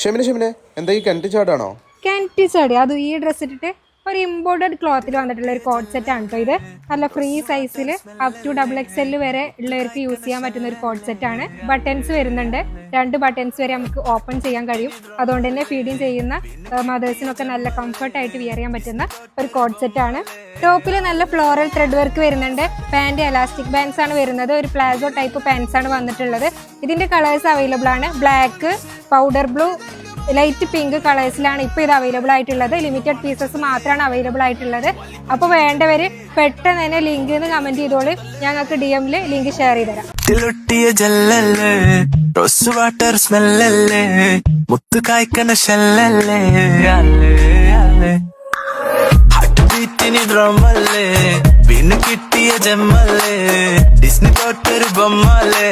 ഷെമിനെ എന്താ ഈ കിണറ്റ് ചാടാണോ? കിണറ്റ് ചാടി അത് ഈ ഡ്രസ്സ് ഇട്ടിട്ട് ഒരു ഇമ്പോർട്ടഡ് ക്ലോത്തിൽ വന്നിട്ടുള്ള ഒരു കോഡ് സെറ്റ് ആണ് കേട്ടോ. ഇത് നല്ല ഫ്രീ സൈസിൽ അപ് ടു XXL വരെ ഉള്ളവർക്ക് യൂസ് ചെയ്യാൻ പറ്റുന്ന ഒരു കോഡ് സെറ്റ് ആണ്. ബട്ടൺസ് വരുന്നുണ്ട്, 2 ബട്ടൺസ് വരെ നമുക്ക് ഓപ്പൺ ചെയ്യാൻ കഴിയും. അതുകൊണ്ട് തന്നെ ഫീഡിങ് ചെയ്യുന്ന മദേഴ്സിനൊക്കെ നല്ല കംഫർട്ടായിട്ട് വിയർ ചെയ്യാൻ പറ്റുന്ന ഒരു കോഡ് സെറ്റ് ആണ്. ടോപ്പിൽ നല്ല ഫ്ലോറൽ ത്രെഡ് വർക്ക് വരുന്നുണ്ട്. പാൻറ് എലാസ്റ്റിക് ബാൻഡ്സ് ആണ് വരുന്നത്. ഒരു പ്ലാസോ ടൈപ്പ് പാൻസ് ആണ് വന്നിട്ടുള്ളത്. ഇതിന്റെ കളേഴ്സ് അവൈലബിൾ ആണ്. Black, powder blue, light pink കളേഴ്സിലാണ് ഇപ്പോൾ ഇത് അവൈലബിൾ ആയിട്ടുള്ളത്. ലിമിറ്റഡ് പീസസ് മാത്രമാണ് അവൈലബിൾ ആയിട്ടുള്ളത്. അപ്പോൾ വേണ്ടവര് പെട്ടെന്ന് തന്നെ ലിങ്ക് കമന്റ് ചെയ്തോളൂ. ഞങ്ങൾക്ക് DM-ൽ ലിങ്ക് ഷെയർ ചെയ്ത് തരാം. കിട്ടിയ ജമ്മല്ലേ ഡിസ്നി തോട്ടൊരു ബൊമ്മല്ലേ